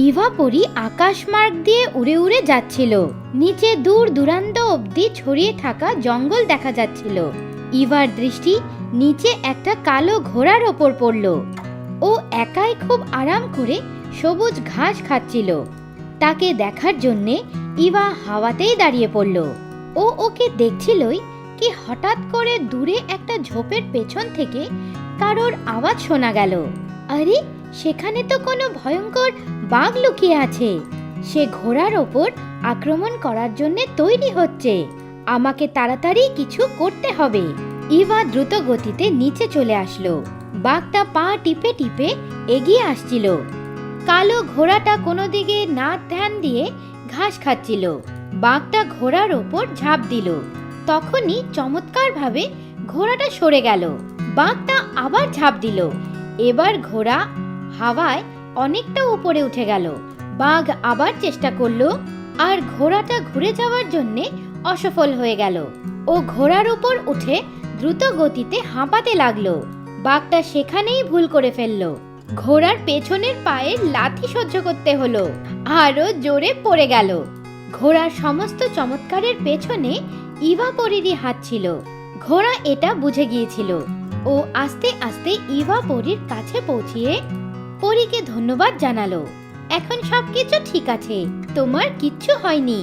ইভা পরি আকাশ মার্গ দিয়ে উড়ে উড়ে যাচ্ছিল। নিচে দূর দূরান্ত অবধি ছড়িয়ে থাকা জঙ্গল দেখা যাচ্ছিল। ইভার দৃষ্টি নিচে একটা কালো ঘোড়ার ওপর পড়ল। ও একাই খুব আরাম করে সবুজ ঘাস খাচ্ছিল। তাকে দেখার জন্যে ইভা হাওয়াতেই দাঁড়িয়ে পড়ল। ও ওকে দেখছিলই কি হঠাৎ করে দূরে একটা ঝোপের পেছন থেকে কারোর আওয়াজ শোনা গেল। আরে, সেখানে তো কোনো ভয়ঙ্কর বাঘ লুকিয়ে আছে। সে ঘোড়ার ওপর আক্রমণ করার জন্য তৈরি হচ্ছে। আমাকে তাড়াতাড়ি কিছু করতে হবে। ইভা দ্রুত গতিতে নিচে চলে আসলো। বাঘটা পা টিপে টিপে এগিয়ে আসছিল। কালো ঘোড়াটা কোনো দিকে না ধ্যান দিয়ে ঘাস খাচ্ছিল। বাঘটা ঘোড়ার ওপর ঝাঁপ দিল। তখনই চমৎকারভাবে ঘোড়াটা সরে গেল। বাঘটা আবার ঝাঁপ দিল। এবার ঘোড়া হাওয়ায় অনেকটা উপরে উঠে গেল। বাঘ আবার চেষ্টা করলো, আর ঘোড়াটা ঘুরে যাওয়ার জন্যে অসফল হয়ে গেল। ও ঘোড়ার উপর উঠে দ্রুত গতিতে হাঁপাতে লাগলো। বাঘটা সেখানেই ভুল করে ফেললো। ঘোড়ার পেছনের পায়ের লাথি সহ্য করতে হলো। আরও জোরে পড়ে গেল। ঘোড়ার সমস্ত চমৎকারের পেছনে ইভা পরিরই হাত ছিল। ঘোড়া এটা বুঝে গিয়েছিল। ও আস্তে আস্তে ইভা পরির কাছে পৌঁছিয়ে পরীকে ধন্যবাদ জানালো। এখন সবকিছু ঠিক আছে, তোমার কিচ্ছু হয়নি।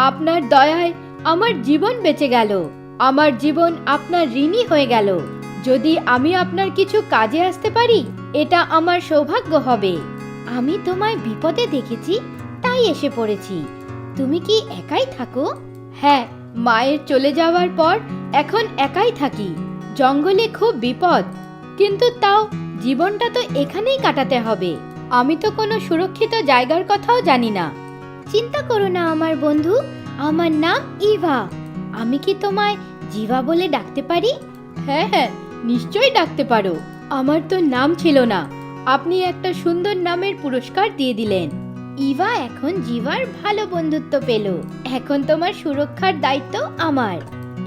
আপনার দয়ায় আমার জীবন বেঁচে গেল। আমার জীবন আপনার ঋণী হয়ে গেল। যদি আমি আপনার কিছু কাজে আসতে পারি, এটা আমার সৌভাগ্য হবে। আমি তোমায় বিপদে দেখেছি, তাই এসে পড়েছি। তুমি কি একাই থাকো? হ্যাঁ, মায়ের চলে যাওয়ার পর এখন একাই থাকি। জঙ্গলে খুব বিপদ, কিন্তু তাও জীবনটা তো এখানেই কাটাতে হবে। আমি তো কোনো সুরক্ষিত জায়গার কথাও জানি না। চিন্তা করো না আমার বন্ধু, আমার নাম ইভা। আমি কি তোমায় জিভা বলে ডাকতে পারি? হ্যাঁ হ্যাঁ, নিশ্চয়ই ডাকতে পারো। আমার তো নাম ছিল না, আপনি একটা সুন্দর নামের পুরস্কার দিয়ে দিলেন। ইভা এখন জিভার ভালো বন্ধুত্ব পেল। এখন তোমার সুরক্ষার দায়িত্ব আমার।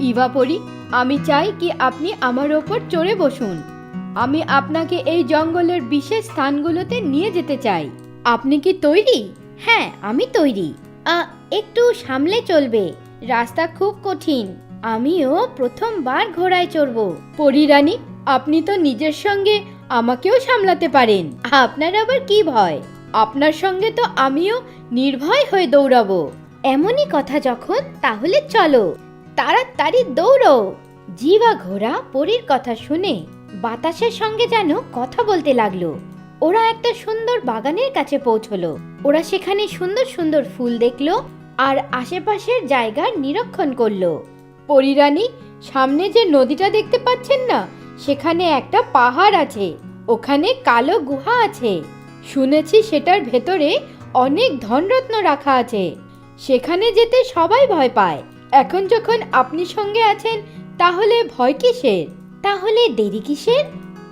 ইভা পরি, আমি চাই কি আপনি আমার ওপর চড়ে বসুন। আমি আপনাকে এই জঙ্গলের বিশেষ স্থানগুলোতে নিয়ে যেতে চাই। আপনি কি তৈরি? হ্যাঁ, আমি তৈরি। একটু সামলে চলবে, রাস্তা খুব কঠিন। আমিও প্রথমবার ঘোড়ায় চড়বো। পরিরানী, আপনি তো নিজের সঙ্গে আমাকেও সামলাতে পারেন। আপনার আবার কি ভয়? আপনার সঙ্গে তো আমিও নির্ভয় হয়ে দৌড়াবো। এমনই কথা যখন, তাহলে চলো, তাড়াতাড়ি দৌড়ো। জিভা ঘোড়া পরীর কথা শুনে বাতাসের সঙ্গে যেন কথা বলতে লাগলো। ওরা একটা সুন্দর বাগানের কাছে পৌঁছলো। ওরা সেখানে সুন্দর সুন্দর ফুল দেখলো আর আশেপাশের জায়গার নিরীক্ষণ করলো। পরিরানী, সামনে যে নদীটা দেখতে পাচ্ছেন না, সেখানে একটা পাহাড় আছে। ওখানে কালো গুহা আছে। শুনেছি সেটার ভেতরে অনেক ধনরত্ন রাখা আছে। সেখানে যেতে সবাই ভয় পায়। এখন যখন আপনি সঙ্গে আছেন, তাহলে ভয় কিসের? তাহলে দেরি কিসের?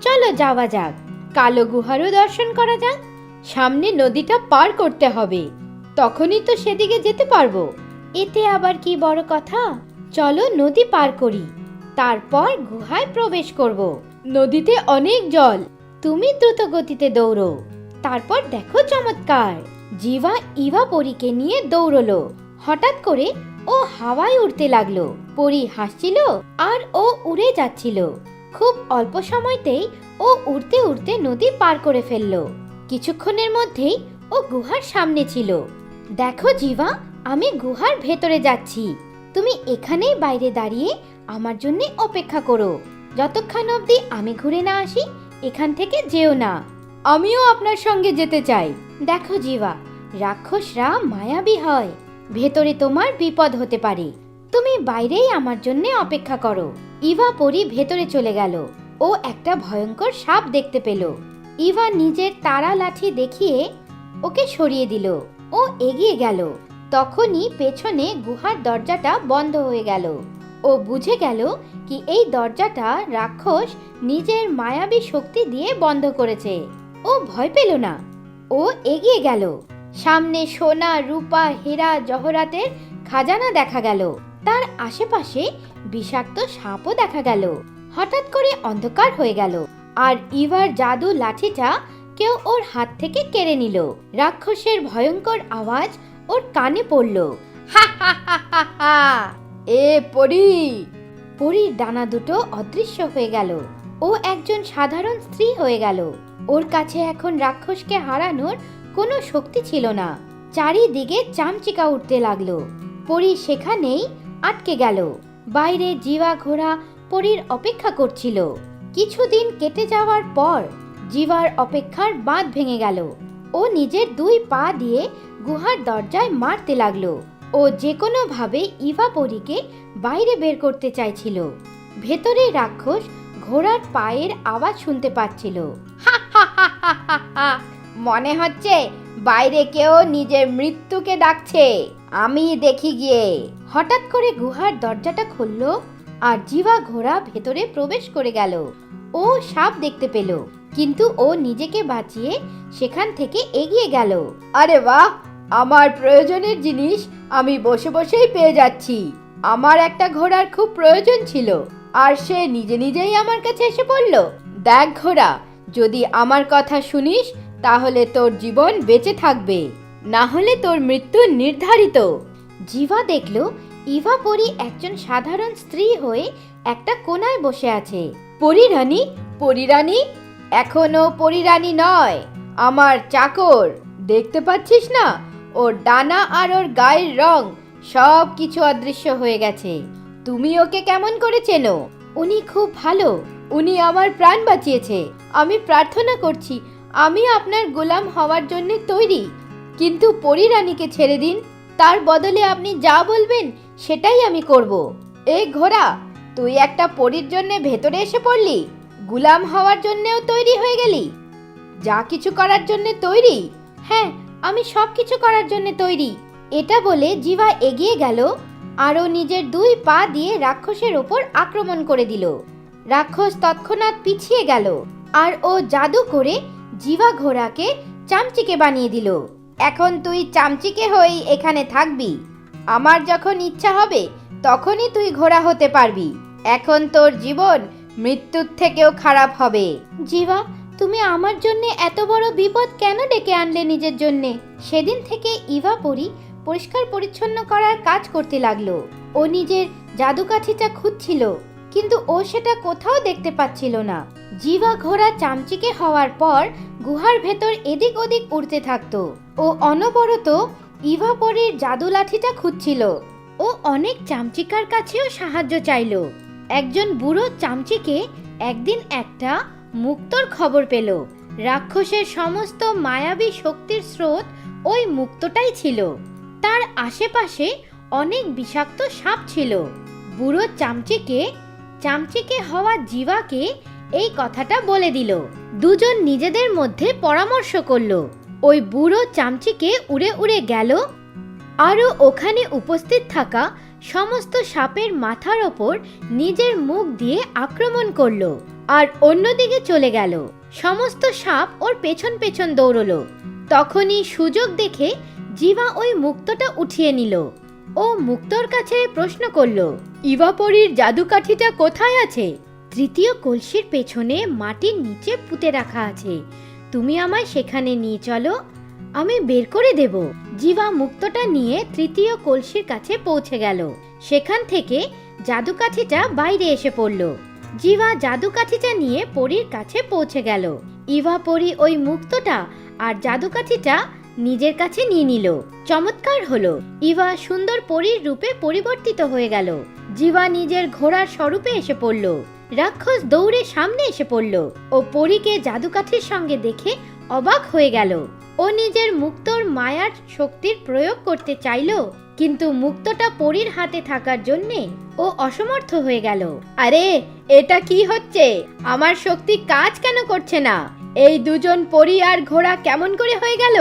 চলো যাওয়া যাক, কালো গুহারও দর্শন করা যাক। সামনে নদীটা পার করতে হবে, তখনই তো সেদিকে যেতে পারবো। এতে আবার কি বড় কথা? চলো নদী পার করি, তারপর গুহায় প্রবেশ করব। নদীতে অনেক জল, তুমি দ্রুত গতিতে দৌড়ো, তারপর দেখো চমৎকার। জিভা ইভা পরীকে নিয়ে দৌড়লো। হঠাৎ করে ও হাওয়ায় উড়তে লাগলো। পরী হাসছিল আর ও উড়ে যাচ্ছিল। খুব অল্প সময়তেই ও উড়তে উড়তে নদী পার করে ফেললো। কিছুক্ষণের মধ্যেই ও গুহার সামনে ছিল। দেখো জিভা, আমি গুহার ভেতরে যাচ্ছি। তুমি এখানেই বাইরে দাঁড়িয়ে আমার জন্য অপেক্ষা করো। যতক্ষণ অবধি আমি ঘুরে না আসি, এখান থেকে যেও না। আমিও আপনার সঙ্গে যেতে চাই। দেখো জিভা, রাক্ষসরা মায়াবী হয়। ভেতরে তোমার বিপদ হতে পারে। তুমি বাইরেই আমার জন্য অপেক্ষা করো। ইভা পরি ভেতরে চলে গেল। ও একটা ভয়ঙ্কর সাপ দেখতে পেল। ইভা নিজের তারা লাঠি দেখিয়ে ওকে সরিয়ে দিল। ও এগিয়ে গেল। তখনই পেছনে গুহার দরজাটা বন্ধ হয়ে গেল। ও বুঝে গেল কি এই দরজাটা রাক্ষস নিজের মায়াবী শক্তি দিয়ে বন্ধ করেছে। ও ভয় পেল না। ও এগিয়ে গেল। সামনে সোনা, রূপা, হীরা, জহরাতের খাজানা দেখা গেল। তার আশেপাশে বিষাক্ত সাপও দেখা গেল। হঠাৎ করে অন্ধকার হয়ে গেল আর ইভার জাদু লাঠিটা কেউ ওর হাত থেকে কেড়ে নিল। রাক্ষসের ভয়ঙ্কর আওয়াজ ওর কানে পড়ল। হা হা হা হা হা, এ পরী! পরীর ডানা দুটো অদৃশ্য হয়ে গেল। ও একজন সাধারণ স্ত্রী হয়ে গেল। ওর কাছে এখন রাক্ষসকে হারানোর কোনো শক্তি ছিল না। চারিদিকে চামচিকা উঠতে লাগলো। পরী সেখানেই আটকে গেল। বাইরে জিভা ঘোড়া পরীর অপেক্ষা করছিল। কিছুদিন কেটে যাওয়ার পর জিভার অপেক্ষার বাঁধ ভেঙে গেল। ও নিজের 2 পা দিয়ে গুহার দরজায় মারতে লাগলো। ও যে কোনো ভাবে ইভা পরীকে বাইরে বের করতে চাইছিল। ভেতরে রাক্ষস ঘোড়ার পায়ের আওয়াজ শুনতে পাচ্ছিল। হা হা হা হা হা হা, মনে হচ্ছে বাইরে কেউ নিজের মৃত্যুকে ডাকছে, আমি দেখি গিয়ে। হঠাৎ করে গুহার দরজাটা খুলল আর জিভা ঘোড়া ভেতরে প্রবেশ করে গেল। ও সাপ দেখতে পেল, কিন্তু ও নিজেকে বাঁচিয়ে সেখান থেকে এগিয়ে গেল। আরে বাহ, আমার প্রয়োজনের জিনিস আমি বসে বসেই পেয়ে যাচ্ছি। আমার একটা ঘোড়ার খুব প্রয়োজন ছিল, আর সে নিজে নিজেই আমার কাছে এসে পড়ল। দেখ ঘোড়া, যদি আমার কথা শুনিস তাহলে তোর জীবন বেঁচে থাকবে, না হলে তোর মৃত্যু নির্ধারিত। জিভা দেখল ইভা পরী একজন সাধারণ স্ত্রী হয়ে একটা কোণায় বসে আছে। পরীরানী, পরীরানী, এখনো পরীরানী নয়, আমার চাকর। দেখতে পাচ্ছিস না, ওর ডানা আর ওর গায়ের রং সব কিছু অদৃশ্য হয়ে গেছে। তুমি ওকে কেমন করে চেনো? উনি খুব ভালো, উনি আমার প্রাণ বাঁচিয়েছে। আমি প্রার্থনা করছি আমি আপনার গোলাম হওয়ার জন্য তৈরি, কিন্তু পরীরানীকে ছেড়ে দিন। তার বদলে আপনি যা বলবেন সেটাই আমি করব। এই ঘোড়া, তুই একটা পরীর জন্য ভেতরে এসে পড়লি, গোলাম হওয়ার জন্যও তৈরি হয়ে গেলি, যা কিছু করার জন্য তৈরি। হ্যাঁ, আমি সব কিছু করার জন্য তৈরি। এটা বলে জিভা এগিয়ে গেল আর ও নিজের 2 পা দিয়ে রাক্ষসের ওপর আক্রমণ করে দিল। রাক্ষস তৎক্ষণাৎ পিছিয়ে গেল আর ও জাদু করে জিভা ঘোড়াকে চামচিকে বানিয়ে দিল। এখন তুই চামচিকে হয়েই এখানে থাকবি। আমার যখন ইচ্ছা হবে তখনই তুই ঘোড়া হতে পারবি। এখন তোর জীবন মৃত্যুর থেকেও খারাপ হবে। জিভা, তুমি আমার জন্য এত বড় বিপদ কেন ডেকে আনলে নিজের জন্য? সেদিন থেকে ইভা পরী পরিষ্কার পরিচ্ছন্ন করার কাজ করতে লাগলো। ও নিজের জাদুকাঠিটা খুঁজছিল, কিন্তু ও সেটা কোথাও দেখতে পাচ্ছিল না। জিভা ঘোড়া চামচিকে হওয়ার পর গুহার ভেতর এদিক ওদিক উড়তে থাকতো। ও অনবরত ইভা পরীর জাদু লাঠিটা খুঁজছিল। ও অনেক চামচিকার কাছেও সাহায্য চাইল। একজন বুড়ো চামচিকে একদিন একটা মুক্তোর খবর পেল। রাক্ষসের সমস্ত মায়াবী শক্তির স্রোত ওই মুক্তোটাই ছিল। তার আশেপাশে অনেক বিষাক্ত সাপ ছিল। বুড়ো চামচিকে হওয়া জিভাকে এই কথাটা বলে দিল। দুজন নিজেদের মধ্যে পরামর্শ করলো। ওই বুড়ো চামচিকে উড়ে উড়ে গেল আরও ওখানে উপস্থিত থাকা সমস্ত সাপের মাথার ওপর নিজের মুখ দিয়ে আক্রমণ করলো আর অন্যদিকে চলে গেল। সমস্ত সাপ ওর পেছন পেছন দৌড়লো। তখনই সুযোগ দেখে জিভা ওই মুক্তোটা উঠিয়ে নিল। ও মুক্তোর কাছে প্রশ্ন করলো, ইভা পরীর জাদুকাঠিটা কোথায় আছে? তৃতীয় কলসির পেছনে মাটির নিচে পুঁতে রাখা আছে, তুমি আমায় সেখানে নিয়ে চলো, আমি বের করে দেব। জিভা মুক্তোটা নিয়ে তৃতীয় কলসির কাছে পৌঁছে গেল। সেখান থেকে জাদুকাঠিটা বাইরে এসে পড়ল। জিভা জাদুকাঠিটা নিয়ে পরীর কাছে পৌঁছে গেল। ইভা পরী ওই মুক্তোটা আর জাদুকাঠিটা নিজের কাছে নিয়ে নিল। চমৎকার হলো, ইভা সুন্দর পরীর রূপে পরিবর্তিত হয়ে গেল। জিভা নিজের ঘোড়ার স্বরূপে এসে পড়ল। রাক্ষস দৌড়ে সামনে এসে পড়ল ও পরীকে জাদুকাঠির সঙ্গে দেখে অবাক হয়ে গেল। ও নিজের মুক্তোর মায়ার শক্তির প্রয়োগ করতে চাইল, কিন্তু মুক্তোটা পরীর হাতে থাকার জন্যে ও অসমর্থ হয়ে গেল। আরে, এটা কি হচ্ছে? আমার শক্তি কাজ কেন করছে না? এই দুজন পরী আর ঘোড়া কেমন করে হয়ে গেল?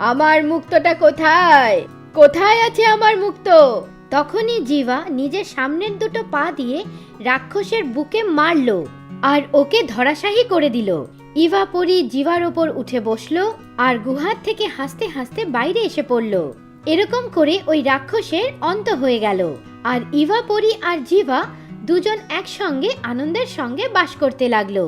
আমার মুক্তোটা কোথায়? কোথায় আছে আমার মুক্তো? তখনই জিভা নিজের সামনের 2 পা দিয়ে রাক্ষসের বুকে মারল আর ওকে ধরাশায়ী করে দিল। ইভা পরী জিভার ওপর উঠে বসলো আর গুহার থেকে হাসতে হাসতে বাইরে এসে পড়ল। এরকম করে ওই রাক্ষসের অন্ত হয়ে গেল আর ইভা পরী আর জিভা দুজন একসঙ্গে আনন্দের সঙ্গে বাস করতে লাগলো।